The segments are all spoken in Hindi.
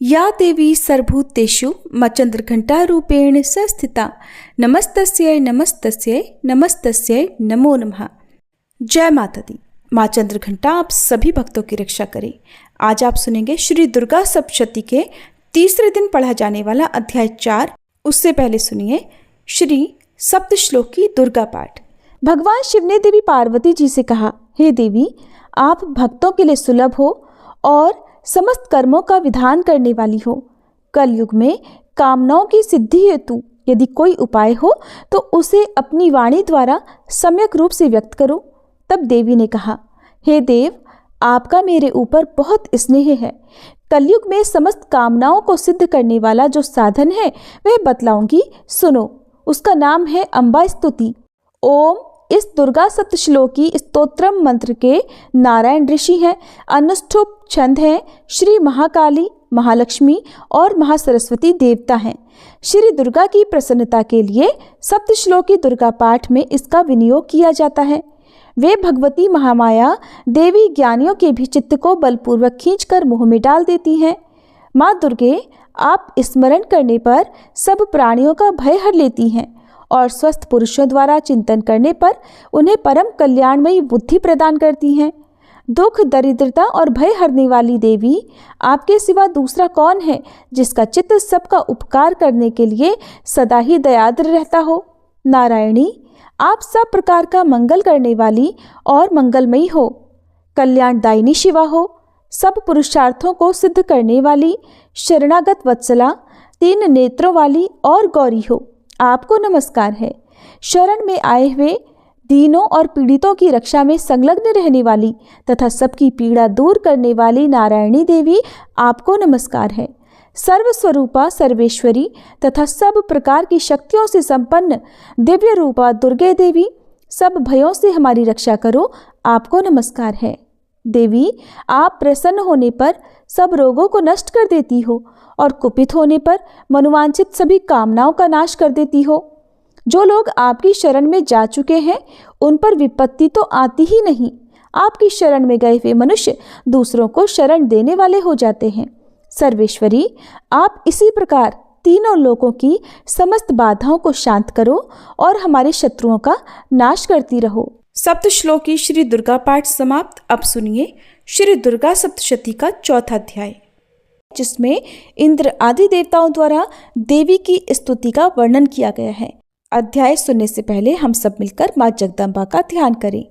या देवी सर्वभूतेषु मच्चन्द्रघण्टारूपेण संस्थिता नमस्तस्यै नमस्तस्यै नमस्तस्यै नमो नमः। जय माता दी। माँ चंद्रघंटा आप सभी भक्तों की रक्षा करे। आज आप सुनेंगे श्री दुर्गा सप्तशती के तीसरे दिन पढ़ा जाने वाला अध्याय 4। उससे पहले सुनिए श्री सप्तश्लोकी दुर्गा पाठ। भगवान शिव ने देवी पार्वती जी से कहा, हे देवी, आप भक्तों के लिए सुलभ हो और समस्त कर्मों का विधान करने वाली हो। कलयुग में कामनाओं की सिद्धि हेतु यदि कोई उपाय हो तो उसे अपनी वाणी द्वारा सम्यक रूप से व्यक्त करो। तब देवी ने कहा, हे देव, आपका मेरे ऊपर बहुत स्नेह है। कलयुग में समस्त कामनाओं को सिद्ध करने वाला जो साधन है वह बतलाऊंगी, सुनो। उसका नाम है अम्बा स्तुति। ओम इस दुर्गा सप्तश्लोकी स्तोत्रम मंत्र के नारायण ऋषि हैं। अनुष्ठुप छंद हैं। श्री महाकाली, महालक्ष्मी और महासरस्वती देवता हैं। श्री दुर्गा की प्रसन्नता के लिए सप्तश्लोकी दुर्गा पाठ में इसका विनियोग किया जाता है। वे भगवती महामाया देवी ज्ञानियों के भी चित्त को बलपूर्वक खींचकर मुँह में डाल देती हैं। माँ दुर्गे आप स्मरण करने पर सब प्राणियों का भय हर लेती हैं और स्वस्थ पुरुषों द्वारा चिंतन करने पर उन्हें परम कल्याणमयी बुद्धि प्रदान करती हैं। दुख, दरिद्रता और भय हरने वाली देवी, आपके सिवा दूसरा कौन है जिसका चित्त सबका उपकार करने के लिए सदा ही दयाद्र रहता हो। नारायणी, आप सब प्रकार का मंगल करने वाली और मंगलमयी हो। कल्याणदायिनी शिवा हो। सब पुरुषार्थों को सिद्ध करने वाली शरणागत वत्सला, तीन नेत्रों वाली और गौरी हो। आपको नमस्कार है। शरण में आए हुए दीनों और पीड़ितों की रक्षा में संलग्न रहने वाली तथा सबकी पीड़ा दूर करने वाली नारायणी देवी, आपको नमस्कार है। सर्वस्वरूपा सर्वेश्वरी तथा सब प्रकार की शक्तियों से संपन्न दिव्य रूपा दुर्गे देवी, सब भयों से हमारी रक्षा करो, आपको नमस्कार है। देवी, आप प्रसन्न होने पर सब रोगों को नष्ट कर देती हो और कुपित होने पर मनोवांछित सभी कामनाओं का नाश कर देती हो। जो लोग आपकी शरण में जा चुके हैं उन पर विपत्ति तो आती ही नहीं। आपकी शरण में गए हुए मनुष्य दूसरों को शरण देने वाले हो जाते हैं। सर्वेश्वरी, आप इसी प्रकार तीनों लोकों की समस्त बाधाओं को शांत करो और हमारे शत्रुओं का नाश करती रहो। सप्तश्लोकी श्री दुर्गा पाठ समाप्त। अब सुनिए श्री दुर्गा सप्तशती का चौथा अध्याय, जिसमें इंद्र आदि देवताओं द्वारा देवी की स्तुति का वर्णन किया गया है। अध्याय सुनने से पहले हम सब मिलकर माँ जगदम्बा का ध्यान करें।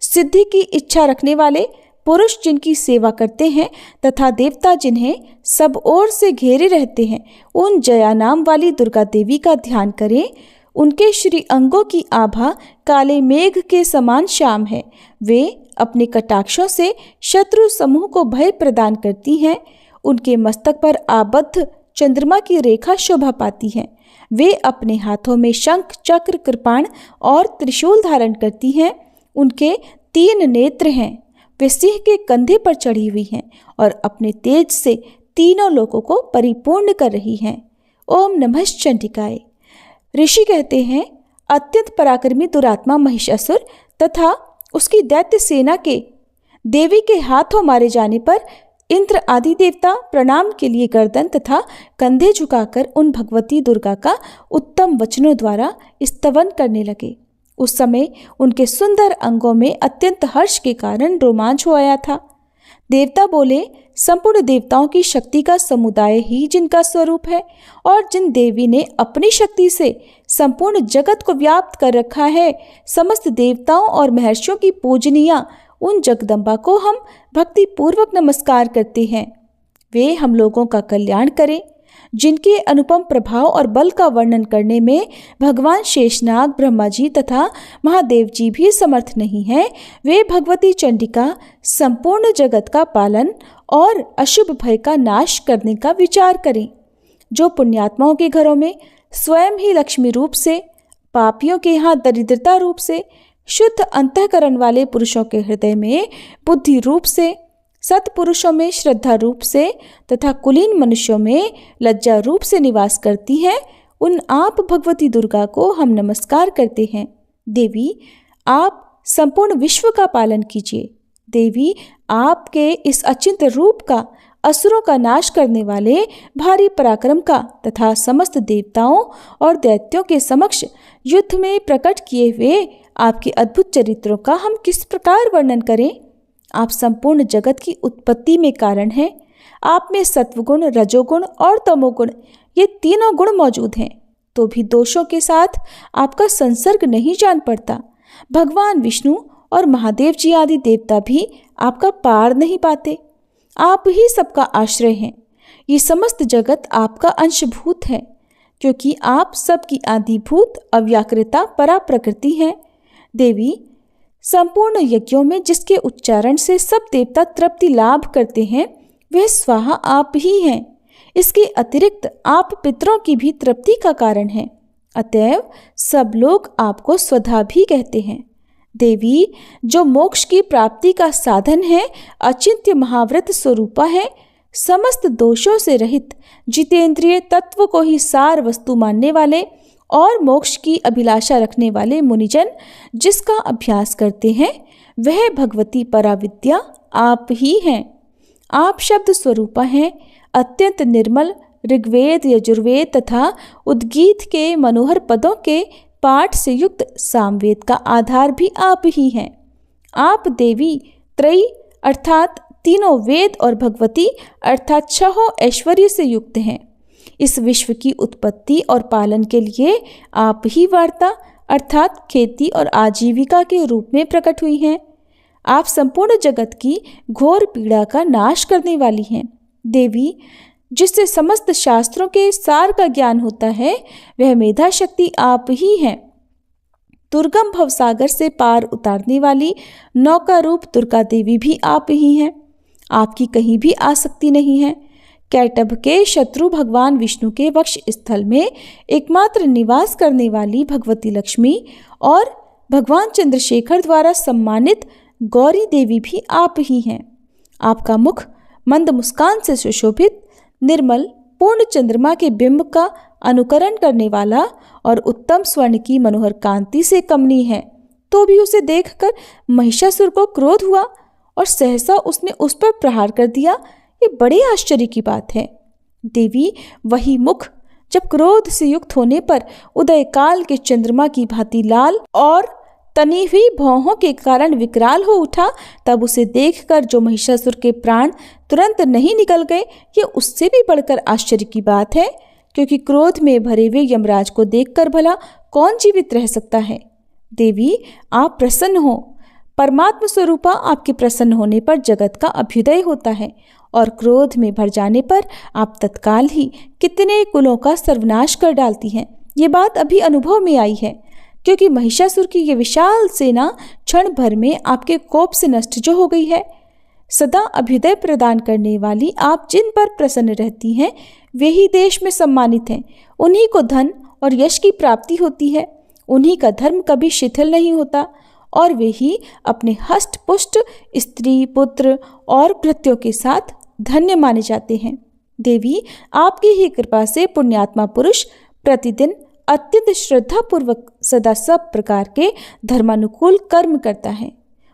सिद्धि की इच्छा रखने वाले पुरुष जिनकी सेवा करते हैं तथा देवता जिन्हें सब ओर से घेरे रहते हैं, उन जया नाम वाली दुर्गा देवी का ध्यान करें। उनके श्री अंगों की आभा काले मेघ के समान श्याम है। वे अपने कटाक्षों से शत्रु समूह को भय प्रदान करती हैं। उनके मस्तक पर आबद्ध चंद्रमा की रेखा शोभा पाती है। वे अपने हाथों में शंख, चक्र, कृपाण और त्रिशूल धारण करती हैं। उनके 3 नेत्र हैं। वे सिंह के कंधे पर चढ़ी हुई हैं और अपने तेज से तीनों लोकों को परिपूर्ण कर रही हैं। ओम नमः चंडिकाय। ऋषि कहते हैं, अत्यंत पराक्रमी दुरात्मा महिषासुर तथा उसकी दैत्य सेना के देवी के हाथों मारे जाने पर इंद्र आदि देवता प्रणाम के लिए गर्दन तथा कंधे झुकाकर उन भगवती दुर्गा का उत्तम वचनों द्वारा स्तवन करने लगे। उस समय उनके सुंदर अंगों में अत्यंत हर्ष के कारण रोमांच हो आया था। देवता बोले, संपूर्ण देवताओं की शक्ति का समुदाय ही जिनका स्वरूप है और जिन देवी ने अपनी शक्ति से संपूर्ण जगत को व्याप्त कर रखा है, समस्त देवताओं और महर्षियों की पूजनीया उन जगदम्बा को हम भक्ति पूर्वक नमस्कार करते हैं। वे हम लोगों का कल्याण करें। जिनके अनुपम प्रभाव और बल का वर्णन करने में भगवान शेषनाग, ब्रह्मा जी तथा महादेव जी भी समर्थ नहीं हैं, वे भगवती चंडिका संपूर्ण जगत का पालन और अशुभ भय का नाश करने का विचार करें। जो पुण्यात्माओं के घरों में स्वयं ही लक्ष्मी रूप से, पापियों के यहाँ दरिद्रता रूप से, शुद्ध अंतःकरण वाले पुरुषों के हृदय में बुद्धि रूप से, सत्पुरुषों में श्रद्धा रूप से तथा कुलीन मनुष्यों में लज्जा रूप से निवास करती हैं, उन आप भगवती दुर्गा को हम नमस्कार करते हैं। देवी, आप संपूर्ण विश्व का पालन कीजिए। देवी, आपके इस अचिंत्य रूप का असुरों का नाश करने वाले भारी पराक्रम का तथा समस्त देवताओं और दैत्यों के समक्ष युद्ध में प्रकट किए हुए आपके अद्भुत चरित्रों का हम किस प्रकार वर्णन करें। आप संपूर्ण जगत की उत्पत्ति में कारण हैं। आप में सत्वगुण, रजोगुण और तमोगुण, ये तीनों गुण मौजूद हैं, तो भी दोषों के साथ आपका संसर्ग नहीं जान पड़ता। भगवान विष्णु और महादेव जी आदि देवता भी आपका पार नहीं पाते। आप ही सबका आश्रय हैं। ये समस्त जगत आपका अंशभूत है, क्योंकि आप सबकी आदिभूत अव्याकृता परा प्रकृति हैं। देवी, संपूर्ण यज्ञों में जिसके उच्चारण से सब देवता तृप्ति लाभ करते हैं, वह स्वाहा आप ही हैं। इसके अतिरिक्त आप पितरों की भी तृप्ति का कारण हैं। अतएव सब लोग आपको स्वधा भी कहते हैं। देवी, जो मोक्ष की प्राप्ति का साधन है, अचिंत्य महाव्रत स्वरूपा है, समस्त दोषों से रहित जितेंद्रिय तत्व को ही सार वस्तु मानने वाले और मोक्ष की अभिलाषा रखने वाले मुनिजन जिसका अभ्यास करते हैं, वह भगवती पराविद्या आप ही हैं। आप शब्द स्वरूपा हैं। अत्यंत निर्मल ऋग्वेद, यजुर्वेद तथा उद्गीत के मनोहर पदों के पाठ से युक्त सामवेद का आधार भी आप ही हैं। आप देवी त्रयी अर्थात तीनों वेद और भगवती अर्थात छहों ऐश्वर्य से युक्त हैं। इस विश्व की उत्पत्ति और पालन के लिए आप ही वार्ता अर्थात खेती और आजीविका के रूप में प्रकट हुई हैं। आप संपूर्ण जगत की घोर पीड़ा का नाश करने वाली हैं। देवी, जिससे समस्त शास्त्रों के सार का ज्ञान होता है, वह मेधा शक्ति आप ही हैं। दुर्गम भवसागर से पार उतारने वाली नौका रूप दुर्गा देवी भी आप ही हैं। आपकी कहीं भी आसक्ति नहीं है। कैटभ के शत्रु भगवान विष्णु के वक्ष स्थल में एकमात्र निवास करने वाली भगवती लक्ष्मी और भगवान चंद्रशेखर द्वारा सम्मानित गौरी देवी भी आप ही हैं। आपका मुख मंद मुस्कान से सुशोभित, निर्मल पूर्ण चंद्रमा के बिंब का अनुकरण करने वाला और उत्तम स्वर्ण की मनोहर कांति से कमनीय है, तो भी उसे देखकर महिषासुर को क्रोध हुआ और सहसा उसने उस पर प्रहार कर दिया। ये बड़े आश्चर्य की बात है। देवी, वही मुख जब क्रोध से युक्त होने पर उदय काल के चंद्रमा की भांति लाल और तनी हुई भौहों के कारण विकराल हो उठा, तब उसे देखकर जो महिषासुर के प्राण तुरंत नहीं निकल गए, ये उससे भी बढ़कर आश्चर्य की बात है, क्योंकि क्रोध में भरे हुए यमराज को देखकर भला कौन जीवित रह सकता है। देवी, आप प्रसन्न हो। परमात्म स्वरूपा आपके प्रसन्न होने पर जगत का अभ्युदय होता है और क्रोध में भर जाने पर आप तत्काल ही कितने कुलों का सर्वनाश कर डालती हैं। ये बात अभी अनुभव में आई है, क्योंकि महिषासुर की ये विशाल सेना क्षण भर में आपके कोप से नष्ट जो हो गई है। सदा अभ्युदय प्रदान करने वाली आप जिन पर प्रसन्न रहती हैं, वे ही देश में सम्मानित हैं। उन्हीं को धन और यश की प्राप्ति होती है। उन्हीं का धर्म कभी शिथिल नहीं होता और वे ही अपने हष्ट पुष्ट स्त्री, पुत्र और भृत्यों के साथ धन्य माने जाते हैं। देवी, आपकी ही कृपा से पुण्यात्मा पुरुष प्रतिदिन अत्यंत श्रद्धापूर्वक सदा सब प्रकार के धर्मानुकूल कर्म करता है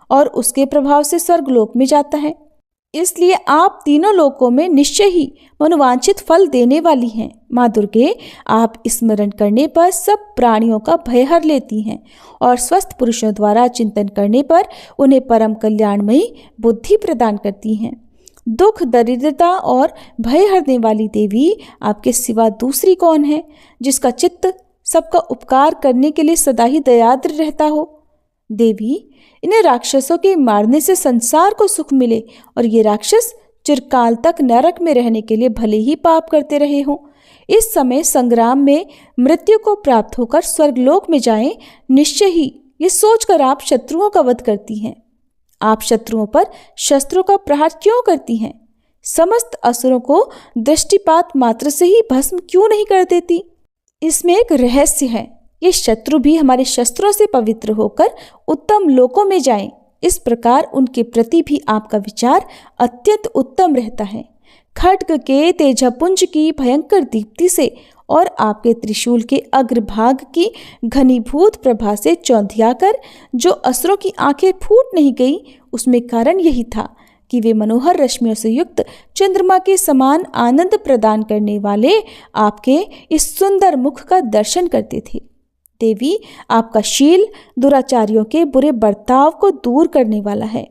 और उसके प्रभाव से स्वर्गलोक में जाता है। इसलिए आप तीनों लोकों में निश्चय ही मनोवांछित फल देने वाली हैं। माँ दुर्गे, आप स्मरण करने पर सब प्राणियों का भय हर लेती हैं और स्वस्थ पुरुषों द्वारा चिंतन करने पर उन्हें परम कल्याणमयी बुद्धि प्रदान करती हैं। दुख, दरिद्रता और भय हरने वाली देवी, आपके सिवा दूसरी कौन है जिसका चित्त सबका उपकार करने के लिए सदा ही दयाद्र रहता हो। देवी, इन्हें राक्षसों के मारने से संसार को सुख मिले और ये राक्षस चिरकाल तक नरक में रहने के लिए भले ही पाप करते रहे हों, इस समय संग्राम में मृत्यु को प्राप्त होकर स्वर्गलोक में जाएं, निश्चय ही ये सोचकर आप शत्रुओं का वध करती हैं। आप शत्रुओं पर शस्त्रों का प्रहार क्यों करती हैं? समस्त असुरों को दृष्टिपात मात्र से ही भस्म क्यों नहीं कर देती? इसमें एक रहस्य है। ये शत्रु भी हमारे शस्त्रों से पवित्र होकर उत्तम लोकों में जाएं, इस प्रकार उनके प्रति भी आपका विचार अत्यंत उत्तम रहता है। खड्ग के तेजपुंज की भयंकर दीप्ति से और आपके त्रिशूल के अग्रभाग की घनीभूत प्रभा से चौंधियाकर जो असुरों की आंखें फूट नहीं गई, उसमें कारण यही था कि वे मनोहर रश्मियों से युक्त चंद्रमा के समान आनंद प्रदान करने वाले आपके इस सुंदर मुख का दर्शन करते थे। देवी, आपका शील दुराचारियों के बुरे बर्ताव को दूर करने वाला है।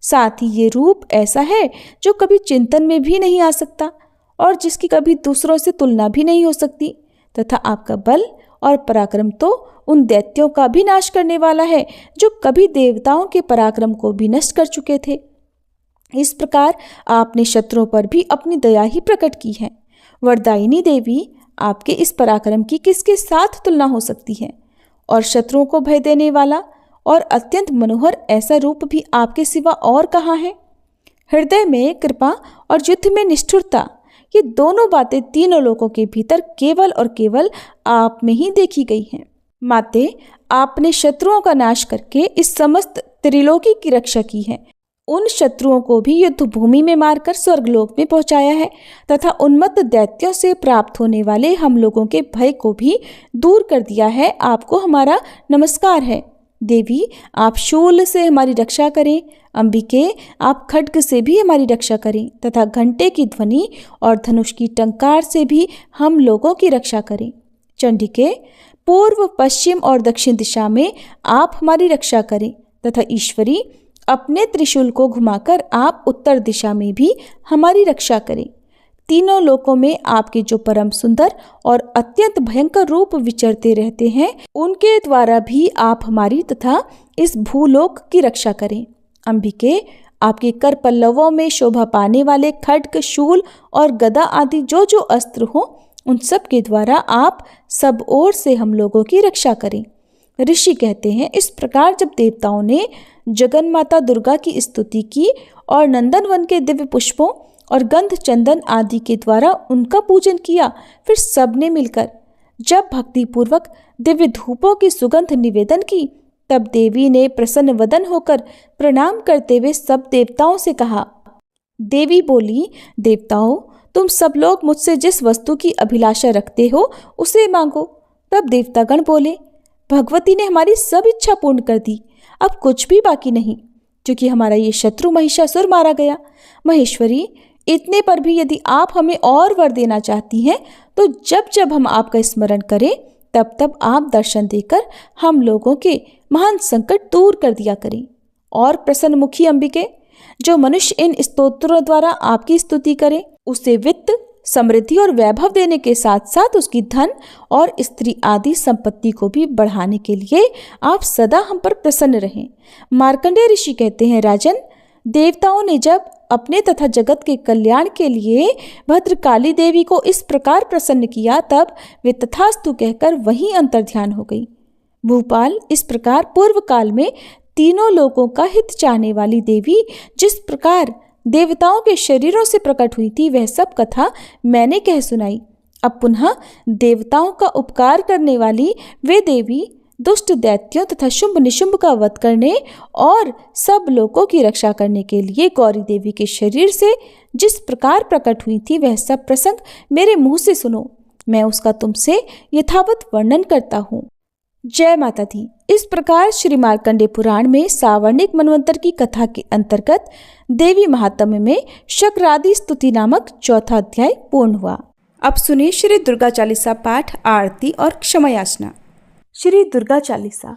साथ ही ये रूप ऐसा है जो कभी चिंतन में भी नहीं आ सकता और जिसकी कभी दूसरों से तुलना भी नहीं हो सकती, तथा आपका बल और पराक्रम तो उन दैत्यों का भी नाश करने वाला है जो कभी देवताओं के पराक्रम को भी नष्ट कर चुके थे। इस प्रकार आपने शत्रुओं पर भी अपनी दया ही प्रकट की है। वरदायिनी देवी, आपके इस पराक्रम की किसके साथ तुलना हो सकती है? और शत्रुओं को भय देने वाला और अत्यंत मनोहर ऐसा रूप भी आपके सिवा और कहाँ है? हृदय में कृपा और युद्ध में निष्ठुरता, ये दोनों बातें तीनों लोकों के भीतर केवल और केवल आप में ही देखी गई हैं। माते, आपने शत्रुओं का नाश करके इस समस्त त्रिलोकी की रक्षा की है। उन शत्रुओं को भी युद्ध भूमि में मारकर स्वर्गलोक में पहुंचाया है तथा उन्मत्त दैत्यों से प्राप्त होने वाले हम लोगों के भय को भी दूर कर दिया है। आपको हमारा नमस्कार है। देवी, आप शूल से हमारी रक्षा करें। अंबिके, आप खड्ग से भी हमारी रक्षा करें तथा घंटे की ध्वनि और धनुष की टंकार से भी हम लोगों की रक्षा करें। चंडिके, पूर्व, पश्चिम और दक्षिण दिशा में आप हमारी रक्षा करें तथा ईश्वरी, अपने त्रिशूल को घुमाकर आप उत्तर दिशा में भी हमारी रक्षा करें। तीनों लोकों में आपके जो परम सुंदर और अत्यंत भयंकर रूप विचरते रहते हैं, उनके द्वारा भी आप हमारी तथा इस भूलोक की रक्षा करें। अंबिके, आपके कर पल्लवों में शोभा पाने वाले खड्ग, शूल और गदा आदि जो जो अस्त्र हो, उन सब के द्वारा आप सब ओर से हम लोगों की रक्षा करें। ऋषि कहते हैं, इस प्रकार जब देवताओं ने जगन माता दुर्गा की स्तुति की और नंदनवन के दिव्य पुष्पों और गंध चंदन आदि के द्वारा उनका पूजन किया, फिर सबने मिलकर जब भक्तिपूर्वक दिव्य धूपों की सुगंध निवेदन की, तब देवी ने प्रसन्न वदन होकर प्रणाम करते हुए सब देवताओं से कहा। देवी बोली, देवताओं, तुम सब लोग मुझसे जिस वस्तु की अभिलाषा रखते हो उसे मांगो। तब देवतागण बोले, भगवती ने हमारी सब इच्छा पूर्ण कर दी, अब कुछ भी बाकी नहीं, क्योंकि हमारा ये शत्रु महिषासुर मारा गया। महेश्वरी, इतने पर भी यदि आप हमें और वर देना चाहती हैं, तो जब जब हम आपका स्मरण करें, तब तब आप दर्शन देकर हम लोगों के महान संकट दूर कर दिया करें। और प्रसन्न मुखी अंबिके, जो मनुष्य इन स्तोत्रों द्वारा आपकी स्तुति करे, उसे वित्त, समृद्धि और वैभव देने के साथ साथ उसकी धन और स्त्री आदि संपत्ति को भी बढ़ाने के लिए आप सदा हम पर प्रसन्न रहें। मार्कंडेय ऋषि कहते हैं, राजन, देवताओं ने जब अपने तथा जगत के कल्याण के लिए भद्रकाली देवी को इस प्रकार प्रसन्न किया, तब वे तथास्तु कहकर वहीं अंतर्ध्यान हो गई। भूपाल, इस प्रकार पूर्व काल में तीनों लोगों का हित चाहने वाली देवी जिस प्रकार देवताओं के शरीरों से प्रकट हुई थी, वह सब कथा मैंने कह सुनाई। अब पुनः देवताओं का उपकार करने वाली वे देवी दुष्ट दैत्यों तथा शुंभ निशुंभ का वध करने और सब लोगों की रक्षा करने के लिए गौरी देवी के शरीर से जिस प्रकार प्रकट हुई थी, वह सब प्रसंग मेरे मुंह से सुनो। मैं उसका तुमसे यथावत वर्णन करता हूँ। जय माता दी। इस प्रकार श्री मार्कंडेय पुराण में सावर्णिक मनवंतर की कथा के अंतर्गत देवी महात्म्य में शक्रादि स्तुति नामक चौथा अध्याय पूर्ण हुआ। अब सुनिए श्री दुर्गा चालीसा पाठ, आरती और क्षमा याचना। श्री दुर्गा चालीसा।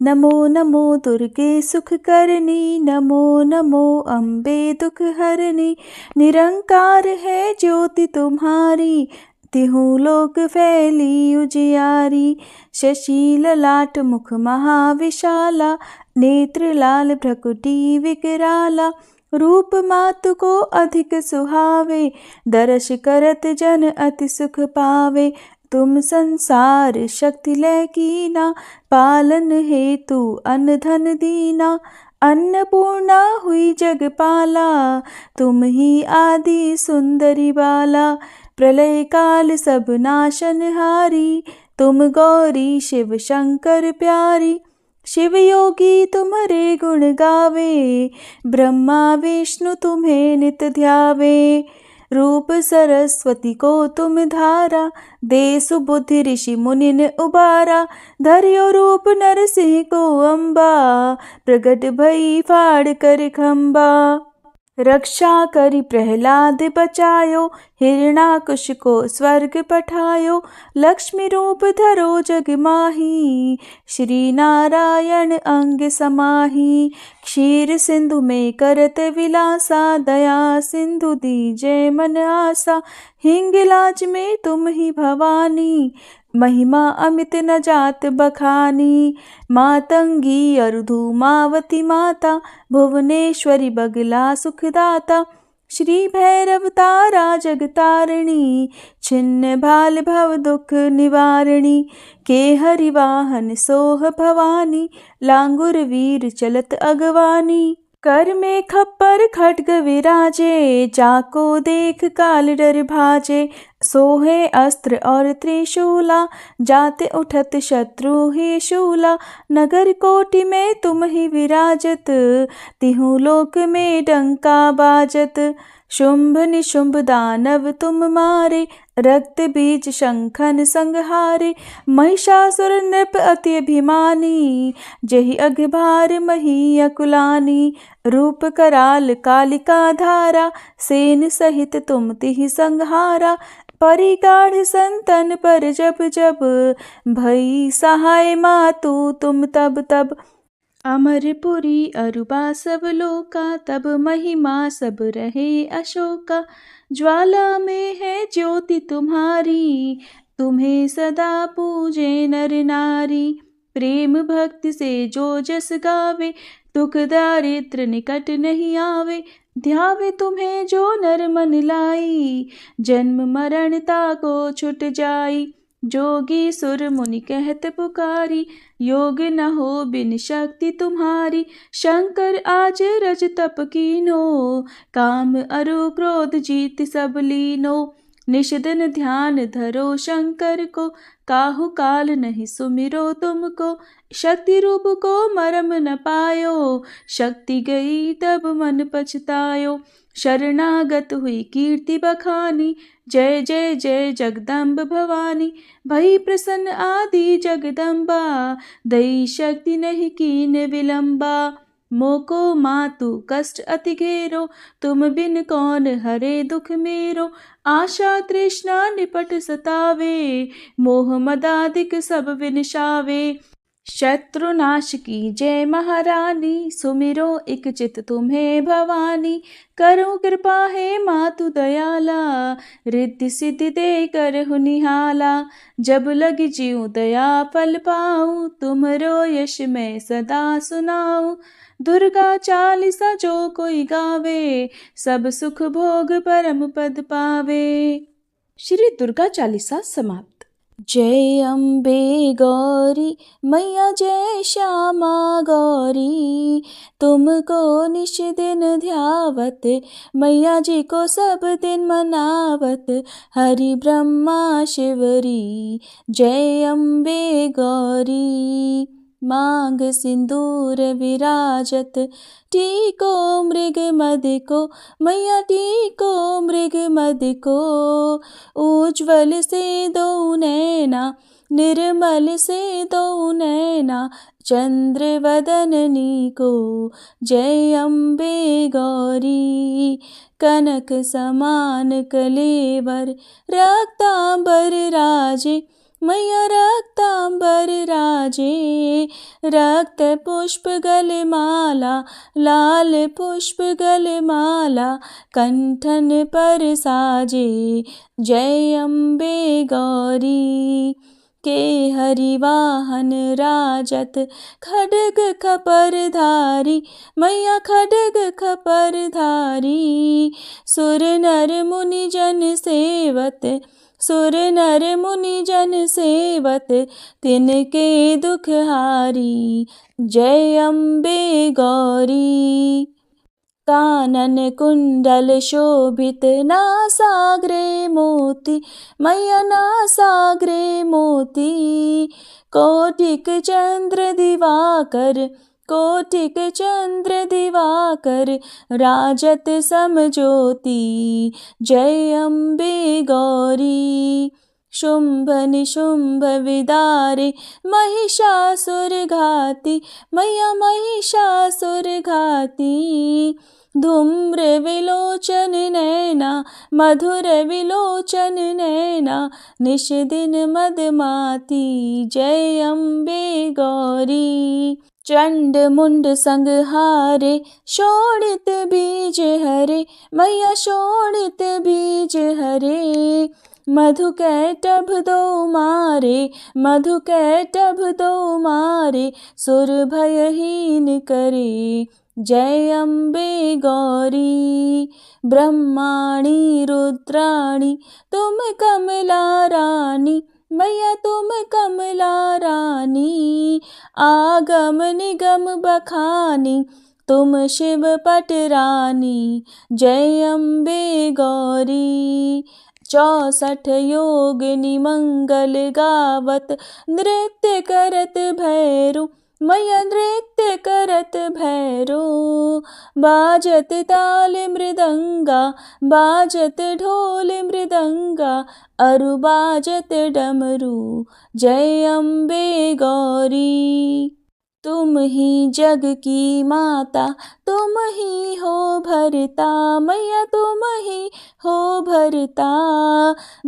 नमो नमो दुर्गे सुख करनी, नमो नमो अम्बे दुख हरनी, निरंकार है ज्योति तुम्हारी, तिहु लोक फैली उजियारी, शशि ललाट मुख महाविशाला, नेत्र लाल भ्रकुटी विकराला, रूप मातु को अधिक सुहावे, दर्श करत जन अति सुख पावे, तुम संसार शक्ति लय कीना, पालन हेतु अन्न धन दीना, अन्नपूर्णा हुई जगपाला, तुम ही आदि सुंदरी बाला, प्रलय काल सब नाशनहारी, तुम गौरी शिव शंकर प्यारी, शिव योगी तुम्हारे गुण गावे, ब्रह्मा विष्णु तुम्हें नित ध्यावे, रूप सरस्वती को तुम धारा, दे सुबुद्धि ऋषि मुनिन उबारा, धर्यो रूप नरसिंह को अम्बा, प्रगट भई फाड़ कर खम्बा। रक्षा करी प्रहलाद बचायो, हिरणाकुश को स्वर्ग पठायो। लक्ष्मी रूप धरो जग माही, श्री नारायण अंग समाही। क्षीर सिंधु में करत विलासा, दया सिंधु दीजे मन आसा। हिंगलाज में तुम ही भवानी, महिमा अमित न जात बखानी। मातंगी अरुधुमावती माता, भुवनेश्वरी बगला सुखदाता। श्री भैरव तारा जगतारिणी, छिन्न भाल भव दुख निवारिणी। के हरिवाहन सोह भवानी, लांगुर वीर चलत अगवानी। कर में खप्पर खड्ग विराजे, जाको देख काल डर भाजे। सोहे अस्त्र और त्रिशूला, जाते उठत शत्रु ही शूला। नगर कोटि में तुम ही विराजत, तिहु लोक में डंका बाजत। शुंभ निशुंभ दानव तुम मारे, रक्त बीज शंखन संहारे। महिषासुर नृप अति अभिमानी, जहि अघभार मही अकुलानी। रूप कराल कालिका धारा, सेन सहित तुम तिहि संहारा। परिगाढ़ संतन पर जब जब, भई सहाय मातु तुम तब तब। अमरपुरी अरुबा सब लोका, तब महिमा सब रहे अशोका। ज्वाला में है ज्योति तुम्हारी, तुम्हें सदा पूजे नर नारी। प्रेम भक्ति से जो जस गावे, दुख दारिद्र निकट नहीं आवे। ध्यावे तुम्हें जो नर मन लाई, जन्म मरण ताको छुट जाई। जोगी सुर मुनि कहत पुकारी, योग न हो बिन शक्ति तुम्हारी। शंकर आज रज तप कीनो, काम अरु क्रोध जीत सब लीनो। निषिदन ध्यान धरो शंकर को, काहु काल नहीं सुमिरो तुमको। शक्ति रूप को मरम न पायो, शक्ति गई तब मन पछतायो। शरणागत हुई कीर्ति बखानी, जय जय जय जगदम्ब भवानी। भई प्रसन्न आदि जगदम्बा, दई शक्ति नहीं कीन विलंबा। मोको मातु कष्ट अति घेरो, तुम बिन कौन हरे दुख मेरो। आशा तृष्णा निपट सतावे, मोह मदादिक सब विनशावे। शत्रुनाश की जय महारानी, सुमिरो इक चित तुम्हें भवानी। करो कृपा है मातु दयाला, रिद्धि सिद्धि दे कर हुनिहाला। जब लग जीव दया फल पाऊं, तुम्हरो यश मैं सदा सुनाऊं। दुर्गा चालीसा जो कोई गावे, सब सुख भोग परम पद पावे। श्री दुर्गा चालीसा समाप्त। जय अम्बे गौरी मैया, जय श्यामा गौरी। तुमको निश दिन ध्यावत, मैया जी को सब दिन मनावत। हरि ब्रह्मा शिवरी, जय अम्बे गौरी। मांग सिंदूर विराजत, टीको मृग मद को, मैया टीको मृग मद को। उज्ज्वल से दो नैना, निर्मल से दो नैना। चंद्र वदननी को, जय अम्बे गौरी। कनक समान कलेवर, रक्तांबर राजे, मैया रक्तांबर राजे। रक्त पुष्प गलमाला, लाल पुष्प गलमाला। कंठन पर साजे, जय अम्बे गौरी। के हरिवाहन राजत, खड्ग खपर धारी, मैया खड्ग खपर धारी। सुर नर मुनि जन सेवत, सुर नर मुनि जन सेवत। तिनके दुख हारी, जय अम्बे गौरी। कानन कुंडल शोभित, नासाग्रे मोती, मैया नासाग्रे मोती। कोटिक चंद्र दिवाकर, कोटिक चंद्र दिवाकर। राजत समज्योति, जय अम्बे गौरी। शुंभ निशुंभ विदारे, महिषासुर घाती, मैया महिषासुर घाती। धूम्र विलोचन नैना मधुर विलोचन नैना निश दिन मदमाती जय अम्बे गौरी। चंड मुंड संहारे शोणित बीज हरे मैया शोणित बीज हरे। मधु कैटभ दो मारे मधु कैटभ दो मारे सुर भयहीन करे जय अम्बे गौरी। ब्रह्माणी रुद्राणी तुम कमला रानी मैया तुम कमला रानी। आगम निगम बखानी तुम शिव पट रानी जय अम्बे गौरी। 64 योगिनी मंगल गावत नृत्य करत भैरू मैया नृत्य करत भैरू। बाजत ताल मृदंगा बाजत ढोल मृदंगा अरु बाजत डमरू जय अम्बे गौरी। तुम ही जग की माता तुम ही हो भरता मैया तुम ही हो भरता।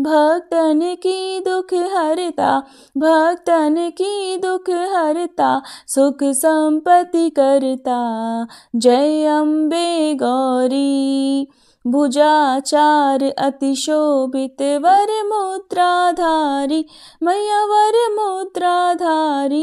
भक्तन की दुख हरता भक्तन की दुख हरता सुख संपत्ति करता जय अम्बे गौरी। भुजाचार अति शोभित वर मुद्राधारी मैया वर मुद्राधारी।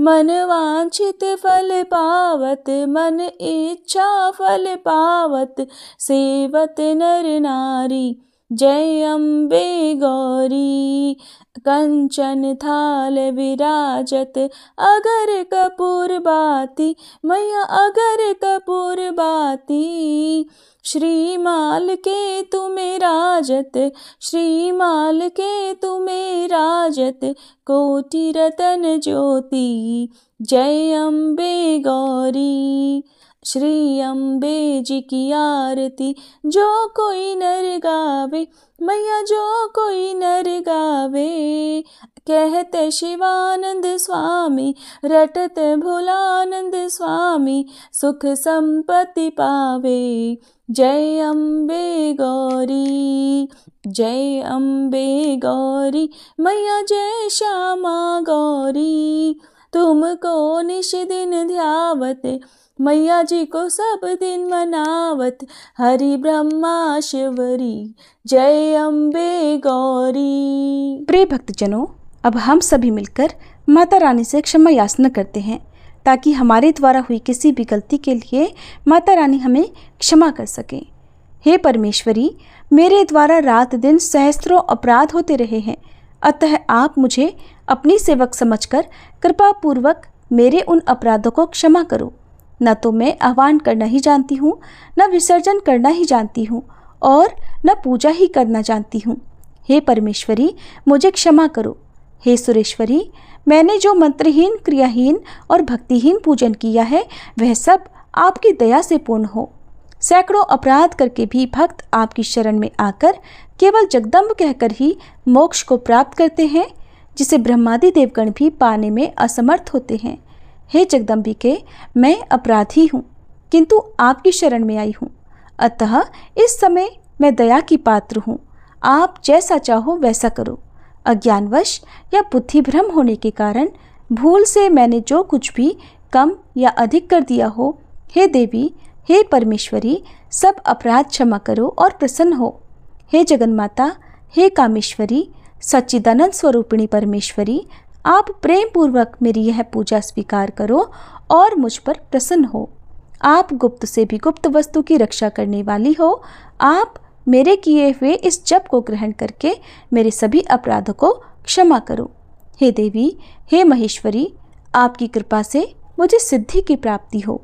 मन वांछित फल पावत मन इच्छा फल पावत सेवत नर नारी जय अम्बे गौरी। कंचन थाल विराजत अगर कपूर बाती मैया अगर कपूर बाती। श्रीमाल के तुम्हें राजत श्रीमाल के तुम्हें राजत कोटि रतन ज्योति जय अम्बे गौरी। श्री अम्बे जी की आरती जो कोई नर गावे मैया जो कोई नर गावे। कहते शिवानंद स्वामी रटत भोलानंद स्वामी सुख संपत्ति पावे जय अम्बे गौरी। जय अम्बे गौरी मैया जय श्यामा गौरी। तुमको निश दिन ध्यावत मैया जी को सब दिन मनावत हरि ब्रह्मा शिवरी जय अम्बे गौरी। प्रिय भक्तजनों, अब हम सभी मिलकर माता रानी से क्षमा याचना करते हैं ताकि हमारे द्वारा हुई किसी भी गलती के लिए माता रानी हमें क्षमा कर सकें। हे परमेश्वरी, मेरे द्वारा रात दिन सहस्त्रों अपराध होते रहे हैं, अतः आप मुझे अपनी सेवक समझकर कृपा पूर्वक मेरे उन अपराधों को क्षमा करो। न तो मैं आह्वान करना ही जानती हूँ, न विसर्जन करना ही जानती हूँ और न पूजा ही करना जानती हूँ। हे परमेश्वरी, मुझे क्षमा करो। हे सुरेश्वरी, मैंने जो मंत्रहीन, क्रियाहीन और भक्तिहीन पूजन किया है वह सब आपकी दया से पूर्ण हो। सैकड़ों अपराध करके भी भक्त आपकी शरण में आकर केवल जगदम्ब कहकर ही मोक्ष को प्राप्त करते हैं, जिसे ब्रह्मादि देवगण भी पाने में असमर्थ होते हैं। हे जगदम्बिके, मैं अपराधी हूँ किंतु आपकी शरण में आई हूँ, अतः इस समय मैं दया की पात्र हूँ। आप जैसा चाहो वैसा करो। अज्ञानवश या बुद्धिभ्रम होने के कारण भूल से मैंने जो कुछ भी कम या अधिक कर दिया हो, हे देवी, हे परमेश्वरी, सब अपराध क्षमा करो और प्रसन्न हो। हे जगन्माता, हे कामेश्वरी, सच्चिदानंद स्वरूपिणी परमेश्वरी, आप प्रेम पूर्वक मेरी यह पूजा स्वीकार करो और मुझ पर प्रसन्न हो। आप गुप्त से भी गुप्त वस्तु की रक्षा करने वाली हो। आप मेरे किए हुए इस जप को ग्रहण करके मेरे सभी अपराधों को क्षमा करो। हे देवी, हे महेश्वरी, आपकी कृपा से मुझे सिद्धि की प्राप्ति हो।